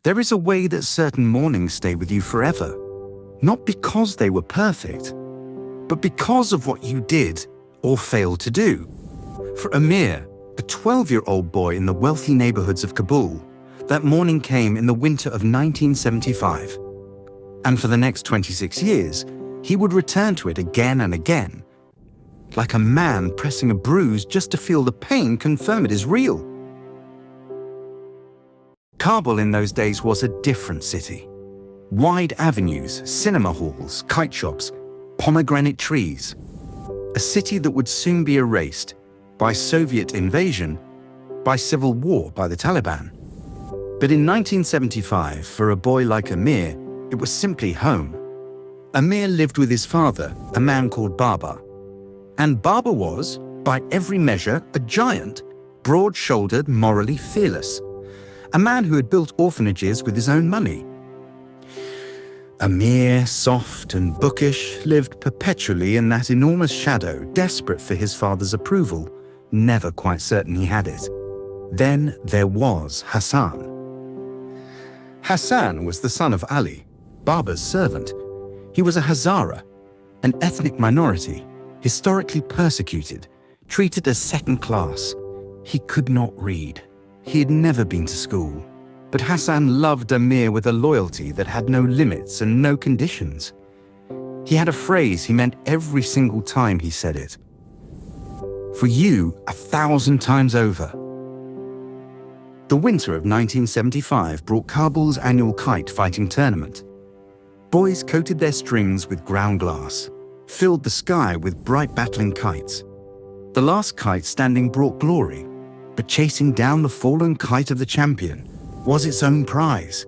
There is a way that certain mornings stay with you forever, not because they were perfect, but because of what you did or failed to do. For Amir, a 12-year-old boy in the wealthy neighborhoods of Kabul, that morning came in the winter of 1975. And for the next 26 years, he would return to it again and again, like a man pressing a bruise just to feel the pain confirm it is real. Kabul in those days was a different city. Wide avenues, cinema halls, kite shops, pomegranate trees. A city that would soon be erased by Soviet invasion, by civil war by the Taliban. But in 1975, for a boy like Amir, it was simply home. Amir lived with his father, a man called Baba. And Baba was, by every measure, a giant, broad-shouldered, morally fearless. A man who had built orphanages with his own money. Amir, soft and bookish, lived perpetually in that enormous shadow, desperate for his father's approval, never quite certain he had it. Then there was Hassan. Hassan was the son of Ali, Baba's servant. He was a Hazara, an ethnic minority, historically persecuted, treated as second class. He could not read. He had never been to school. But Hassan loved Amir with a loyalty that had no limits and no conditions. He had a phrase he meant every single time he said it. For you, 1,000 times over. The winter of 1975 brought Kabul's annual kite fighting tournament. Boys coated their strings with ground glass, filled the sky with bright battling kites. The last kite standing brought glory, but chasing down the fallen kite of the champion was its own prize.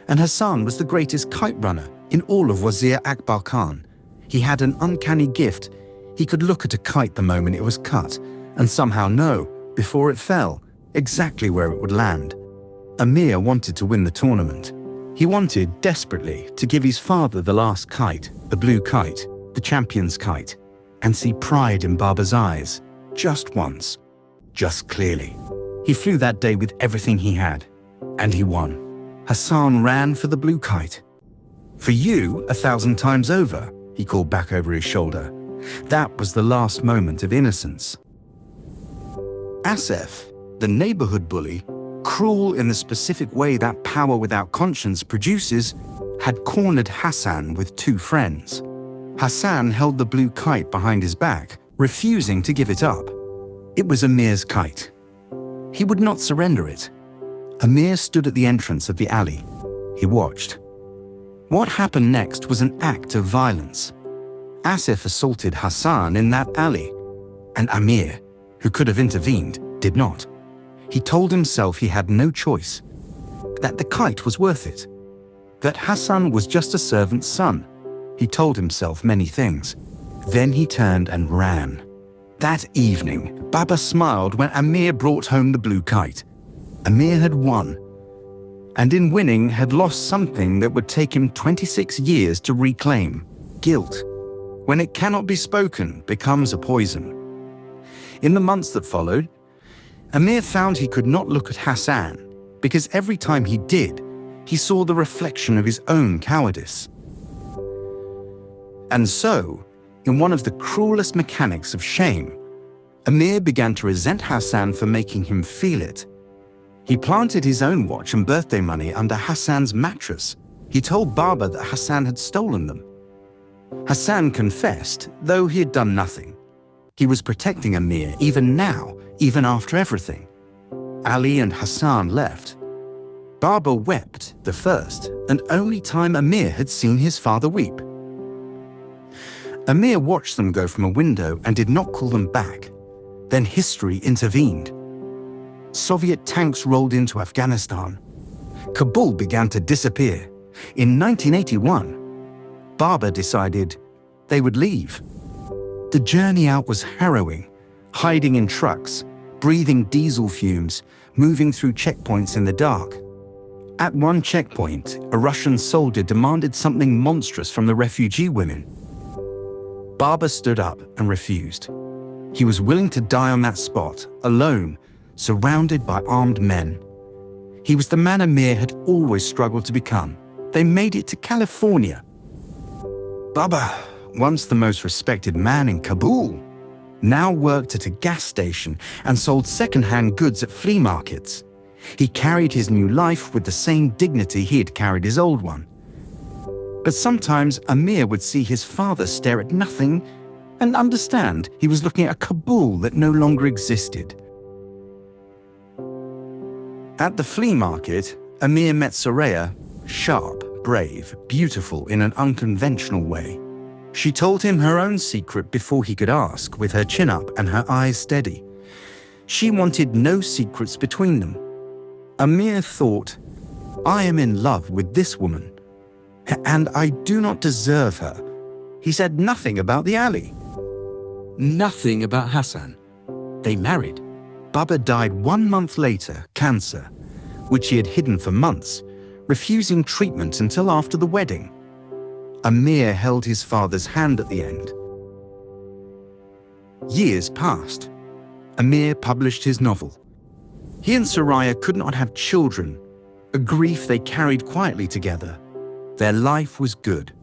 And Hassan was the greatest kite runner in all of Wazir Akbar Khan. He had an uncanny gift. He could look at a kite the moment it was cut and somehow know, before it fell, exactly where it would land. Amir wanted to win the tournament. He wanted, desperately, to give his father the last kite, the blue kite, the champion's kite, and see pride in Baba's eyes, just once. Just clearly. He flew that day with everything he had, and he won. Hassan ran for the blue kite. For you, 1,000 times over, he called back over his shoulder. That was the last moment of innocence. Asif, the neighborhood bully, cruel in the specific way that power without conscience produces, had cornered Hassan with two friends. Hassan held the blue kite behind his back, refusing to give it up. It was Amir's kite. He would not surrender it. Amir stood at the entrance of the alley. He watched. What happened next was an act of violence. Asif assaulted Hassan in that alley, and Amir, who could have intervened, did not. He told himself he had no choice, that the kite was worth it, that Hassan was just a servant's son. He told himself many things. Then he turned and ran. That evening, Baba smiled when Amir brought home the blue kite. Amir had won, and in winning had lost something that would take him 26 years to reclaim: guilt. When it cannot be spoken, becomes a poison. In the months that followed, Amir found he could not look at Hassan, because every time he did, he saw the reflection of his own cowardice. And so, in one of the cruelest mechanics of shame, Amir began to resent Hassan for making him feel it. He planted his own watch and birthday money under Hassan's mattress. He told Baba that Hassan had stolen them. Hassan confessed, though he had done nothing. He was protecting Amir even now, even after everything. Ali and Hassan left. Baba wept, the first and only time Amir had seen his father weep. Amir watched them go from a window and did not call them back. Then history intervened. Soviet tanks rolled into Afghanistan. Kabul began to disappear. In 1981, Baba decided they would leave. The journey out was harrowing, hiding in trucks, breathing diesel fumes, moving through checkpoints in the dark. At one checkpoint, a Russian soldier demanded something monstrous from the refugee women. Baba stood up and refused. He was willing to die on that spot, alone, surrounded by armed men. He was the man Amir had always struggled to become. They made it to California. Baba, once the most respected man in Kabul, now worked at a gas station and sold second-hand goods at flea markets. He carried his new life with the same dignity he had carried his old one. But sometimes Amir would see his father stare at nothing and understand he was looking at a Kabul that no longer existed. At the flea market, Amir met Soraya, sharp, brave, beautiful in an unconventional way. She told him her own secret before he could ask, with her chin up and her eyes steady. She wanted no secrets between them. Amir thought, I am in love with this woman, and I do not deserve her. He said nothing about the alley. Nothing about Hassan. They married. Baba died 1 month later, cancer, which he had hidden for months, refusing treatment until after the wedding. Amir held his father's hand at the end. Years passed. Amir published his novel. He and Soraya could not have children, a grief they carried quietly together. Their life was good.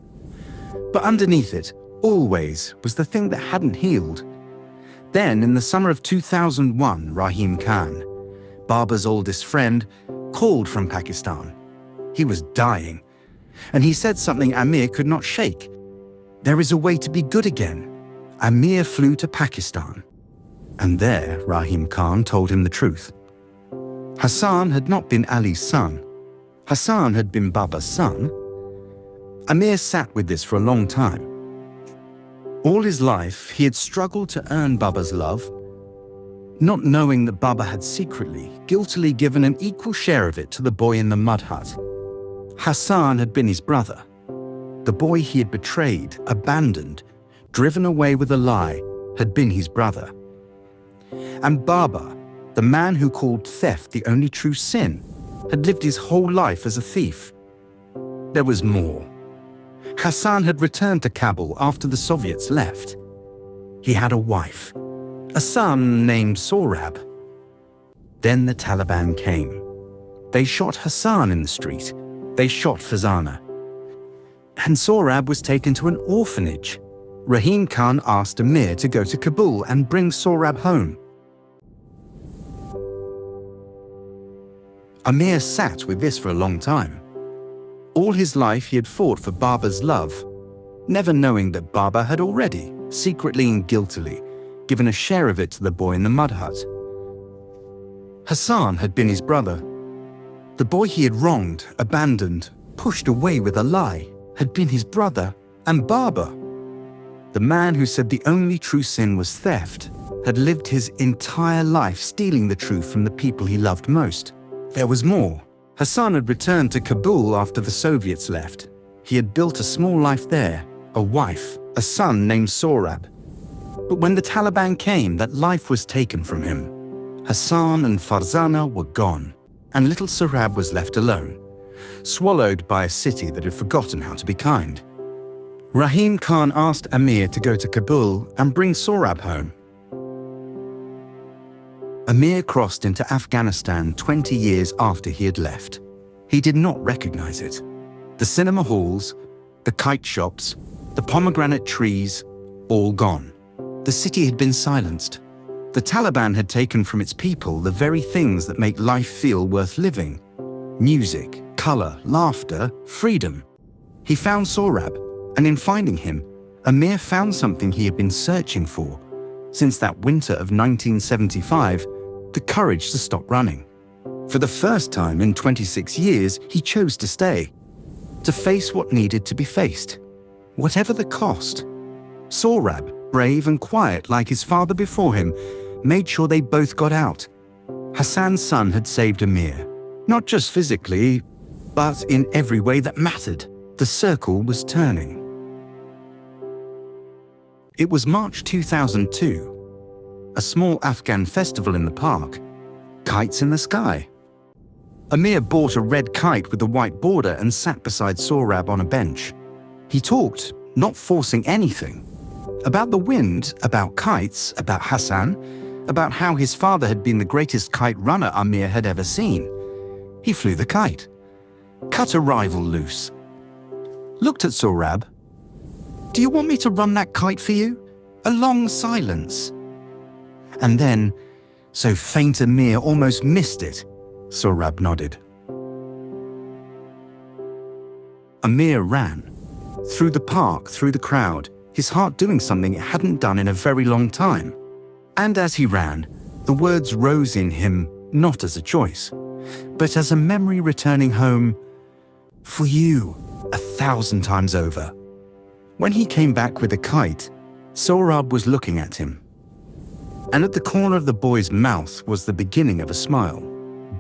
But underneath it, always, was the thing that hadn't healed. Then, in the summer of 2001, Rahim Khan, Baba's oldest friend, called from Pakistan. He was dying, and he said something Amir could not shake. There is a way to be good again. Amir flew to Pakistan, and there Rahim Khan told him the truth. Hassan had not been Ali's son. Hassan had been Baba's son. Amir sat with this for a long time. All his life, he had struggled to earn Baba's love, not knowing that Baba had secretly, guiltily given an equal share of it to the boy in the mud hut. Hassan had been his brother. The boy he had betrayed, abandoned, driven away with a lie, had been his brother. And Baba, the man who called theft the only true sin, had lived his whole life as a thief. There was more. Hassan had returned to Kabul after the Soviets left. He had a wife, a son named Sorab. Then the Taliban came. They shot Hassan in the street. They shot Fazana. And Sorab was taken to an orphanage. Rahim Khan asked Amir to go to Kabul and bring Sorab home. Amir sat with this for a long time. All his life he had fought for Baba's love, never knowing that Baba had already, secretly and guiltily, given a share of it to the boy in the mud hut. Hassan had been his brother. The boy he had wronged, abandoned, pushed away with a lie, had been his brother, and Baba, the man who said the only true sin was theft, had lived his entire life stealing the truth from the people he loved most. There was more. Hassan had returned to Kabul after the Soviets left. He had built a small life there, a wife, a son named Sorab. But when the Taliban came, that life was taken from him. Hassan and Farzana were gone, and little Sorab was left alone, swallowed by a city that had forgotten how to be kind. Rahim Khan asked Amir to go to Kabul and bring Sorab home. Amir crossed into Afghanistan 20 years after he had left. He did not recognize it. The cinema halls, the kite shops, the pomegranate trees, all gone. The city had been silenced. The Taliban had taken from its people the very things that make life feel worth living. Music, color, laughter, freedom. He found Sorab, and in finding him, Amir found something he had been searching for. Since that winter of 1975, the courage to stop running. For the first time in 26 years, he chose to stay, to face what needed to be faced, whatever the cost. Sorab, brave and quiet like his father before him, made sure they both got out. Hassan's son had saved Amir, not just physically, but in every way that mattered. The circle was turning. It was March 2002. A small Afghan festival in the park. Kites in the sky. Amir bought a red kite with a white border and sat beside Sorab on a bench. He talked, not forcing anything. About the wind, about kites, about Hassan, about how his father had been the greatest kite runner Amir had ever seen. He flew the kite, cut a rival loose, looked at Sohrab. "Do you want me to run that kite for you?" A long silence. And then, so faint Amir almost missed it, Sohrab nodded. Amir ran. Through the park, through the crowd, his heart doing something it hadn't done in a very long time. And as he ran, the words rose in him not as a choice, but as a memory returning home, "For you, 1,000 times over." When he came back with a kite, Sohrab was looking at him. And at the corner of the boy's mouth was the beginning of a smile,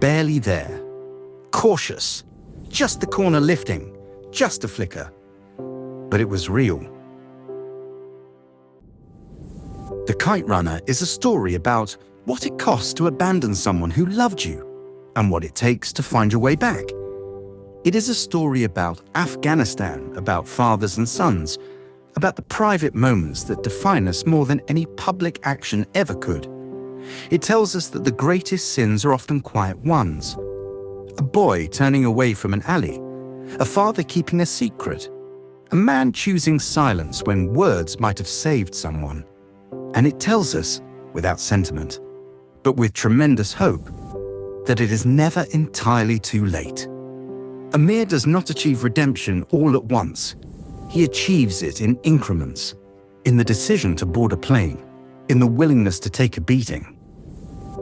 barely there. Cautious, just the corner lifting, just a flicker. But it was real. The Kite Runner is a story about what it costs to abandon someone who loved you and what it takes to find your way back. It is a story about Afghanistan, about fathers and sons, about the private moments that define us more than any public action ever could. It tells us that the greatest sins are often quiet ones. A boy turning away from an alley, a father keeping a secret, a man choosing silence when words might have saved someone. And it tells us, without sentiment, but with tremendous hope, that it is never entirely too late. Amir does not achieve redemption all at once. He achieves it in increments, in the decision to board a plane, in the willingness to take a beating,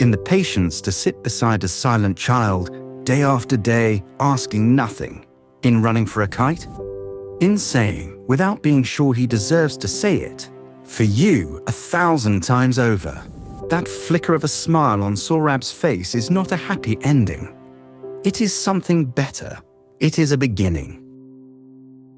in the patience to sit beside a silent child day after day asking nothing, in running for a kite, in saying, without being sure he deserves to say it, "For you, 1,000 times over." That flicker of a smile on Sohrab's face is not a happy ending. It is something better. It is a beginning.